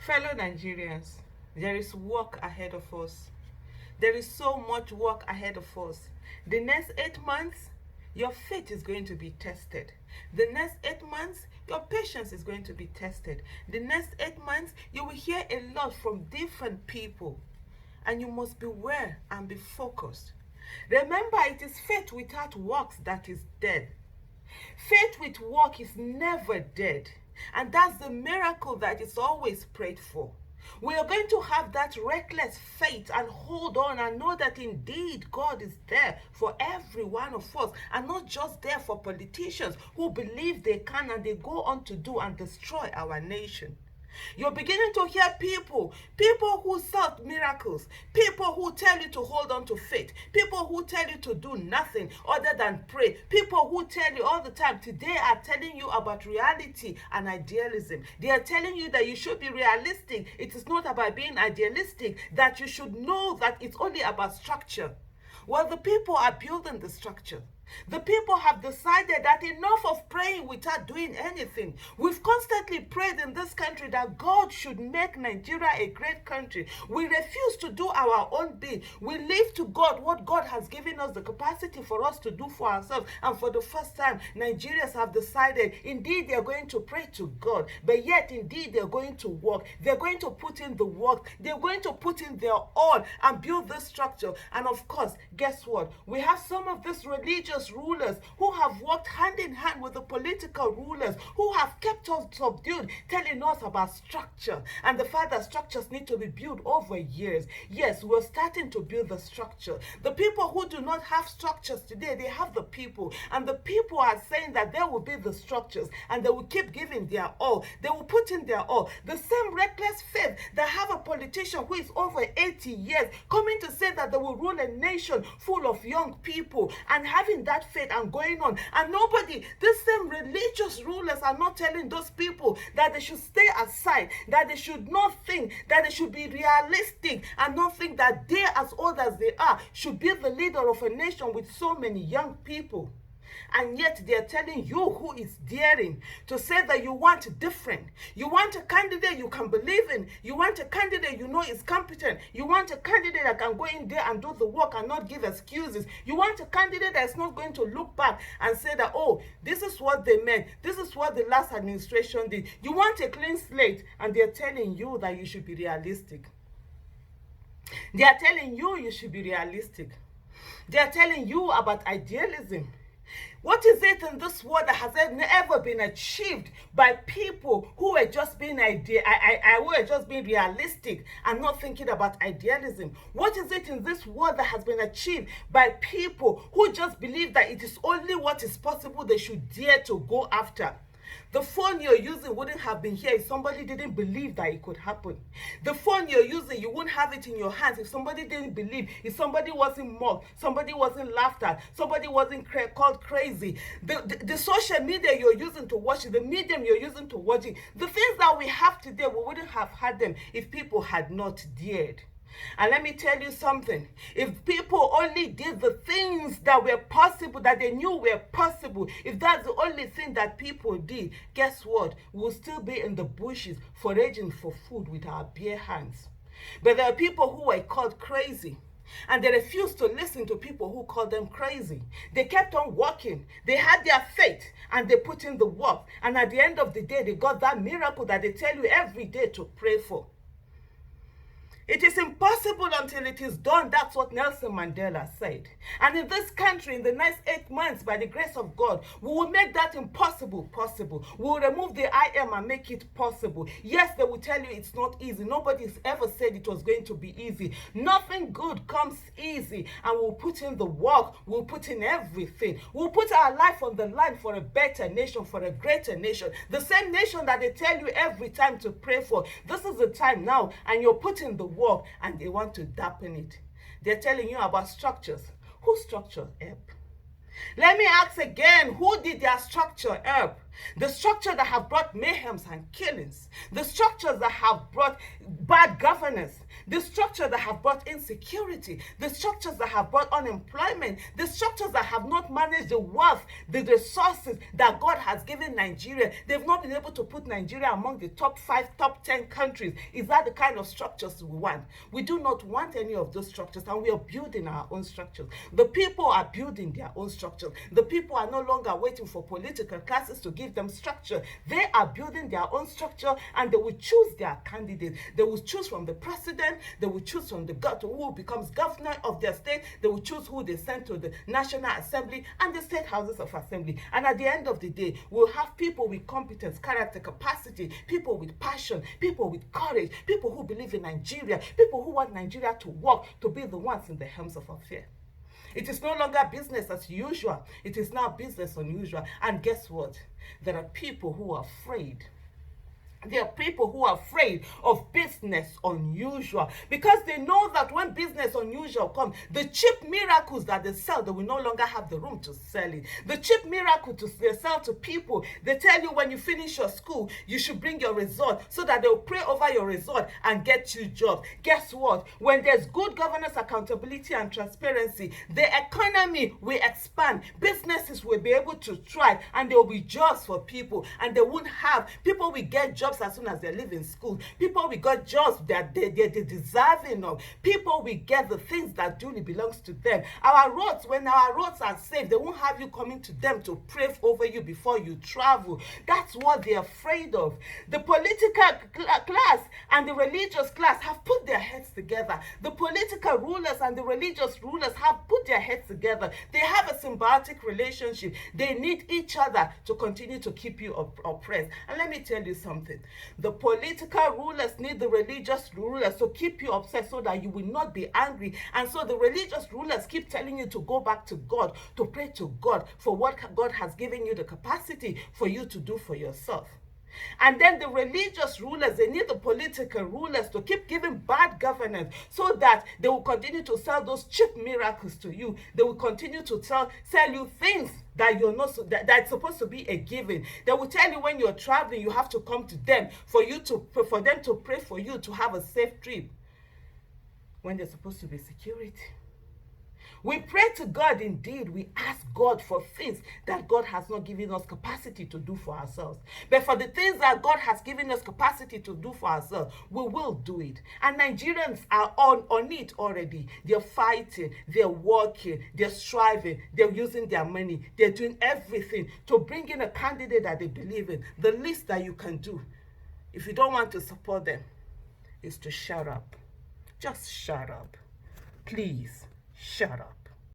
Fellow Nigerians, there is work ahead of us. There is so much work ahead of us. The next 8 months, your faith is going to be tested. The next 8 months, your patience is going to be tested. The next 8 months, you will hear a lot from different people. And you must beware and be focused. Remember, it is faith without works that is dead. Faith with work is never dead. And that's the miracle that is always prayed for. We are going to have that reckless faith and hold on and know that indeed God is there for every one of us, and not just there for politicians who believe they can and they go on to do and destroy our nation. You're beginning to hear people who sought miracles, people who tell you to hold on to faith, people who tell you to do nothing other than pray, people who tell you all the time, today are telling you about reality and idealism. They are telling you that you should be realistic. It is not about being idealistic, that you should know that it's only about structure. Well, the people are building the structure. The people have decided that enough of praying without doing anything. We've constantly prayed in this country that God should make Nigeria a great country. We refuse to do our own bit. We leave to God what God has given us the capacity for us to do for ourselves. And for the first time, Nigerians have decided indeed they're going to pray to God, but yet indeed they're going to work. They're going to put in the work. They're going to put in their all and build this structure. And of course, guess what? We have some of these religious rulers who have worked hand in hand with the political rulers who have kept us subdued, telling us about structure and the fact that structures need to be built over years. Yes, we're starting to build the structure. The people who do not have structures today, they have the people, and the people are saying that there will be the structures and they will keep giving their all. They will put in their all. The same reckless faith that have a politician who is over 80 years coming to say that they will rule a nation full of young people and having that faith and going on, and nobody, these same religious rulers are not telling those people that they should stay aside, that they should not think, that they should be realistic and not think that they, as old as they are, should be the leader of a nation with so many young people. And yet they are telling you who is daring to say that you want different. You want a candidate you can believe in. You want a candidate you know is competent. You want a candidate that can go in there and do the work and not give excuses. You want a candidate that's not going to look back and say that, oh, this is what they meant. This is what the last administration did. You want a clean slate, and they're telling you that you should be realistic. They are telling you you should be realistic. They are telling you about idealism. What is it in this world that has never been achieved by people who were just being realistic and not thinking about idealism? What is it in this world that has been achieved by people who just believe that it is only what is possible they should dare to go after? The phone you're using wouldn't have been here if somebody didn't believe that it could happen. The phone you're using, you wouldn't have it in your hands if somebody didn't believe, if somebody wasn't mocked, somebody wasn't laughed at, somebody wasn't called crazy. The social media you're using to watch it, the medium you're using to watch it, the things that we have today, we wouldn't have had them if people had not dared. And let me tell you something. If people only did the things that were possible, that they knew were possible, if that's the only thing that people did, guess what? We'll still be in the bushes foraging for food with our bare hands. But there are people who were called crazy, and they refused to listen to people who called them crazy. They kept on working. They had their faith and they put in the work. And at the end of the day, they got that miracle that they tell you every day to pray for. It is impossible until it is done. That's what Nelson Mandela said. And in this country, in the next 8 months, by the grace of God, we will make that impossible possible. We will remove the I am and make it possible. Yes, they will tell you it's not easy. Nobody's ever said it was going to be easy. Nothing good comes easy. And we'll put in the work. We'll put in everything. We'll put our life on the line for a better nation, for a greater nation. The same nation that they tell you every time to pray for. This is the time now, and you're putting the work, and they want to dampen it. They're telling you about structures. Whose structure help? Let me ask again, who did their structure help? The structure that have brought mayhems and killings. The structures that have brought bad governance. the structures that have brought insecurity, the structures that have brought unemployment, the structures that have not managed the wealth, the resources that God has given Nigeria. They've not been able to put Nigeria among the top 5, top 10 countries. Is that the kind of structures we want? We do not want any of those structures, and we are building our own structures. The people are building their own structures. The people are no longer waiting for political classes to give them structure. They are building their own structure, and they will choose their candidate. They will choose from the president. They will choose from who becomes governor of their state. They will choose who they send to the National Assembly and the state houses of assembly. And at the end of the day, we'll have people with competence, character, capacity, people with passion, people with courage, people who believe in Nigeria, people who want Nigeria to work, to be the ones in the helms of affairs. It is no longer business as usual. It is now business unusual. And guess what? There are people who are afraid. There are people who are afraid of business unusual, because they know that when business unusual comes, the cheap miracles that they sell, they will no longer have the room to sell it. The cheap miracle they sell to people, they tell you when you finish your school, you should bring your result so that they'll pray over your result and get you jobs. Guess what? When there's good governance, accountability, and transparency, the economy will expand. Businesses will be able to thrive, and there will be jobs for people, and they won't have people will get jobs as soon as they leave in school. People will get jobs that they're deserving of. People will get the things that duly belongs to them. Our roads, when our roads are safe, they won't have you coming to them to pray over you before you travel. That's what they're afraid of. The political class and the religious class have put their heads together. The political rulers and the religious rulers have put their heads together. They have a symbiotic relationship. They need each other to continue to keep you oppressed. And let me tell you something. The political rulers need the religious rulers to keep you upset so that you will not be angry. And so the religious rulers keep telling you to go back to God, to pray to God for what God has given you the capacity for you to do for yourself. And then the religious rulers, they need the political rulers to keep giving bad governance so that they will continue to sell those cheap miracles to you. They will continue to sell you things that you're not that's supposed to be a given. They will tell you when you're traveling, you have to come to them for them to pray for you to have a safe trip, when there's supposed to be security. We pray to God indeed. We ask God for things that God has not given us capacity to do for ourselves. But for the things that God has given us capacity to do for ourselves, we will do it. And Nigerians are on it already. They're fighting, they're working, they're striving, they're using their money, they're doing everything to bring in a candidate that they believe in. The least that you can do, if you don't want to support them, is to shut up. Just shut up. Please. Shut up.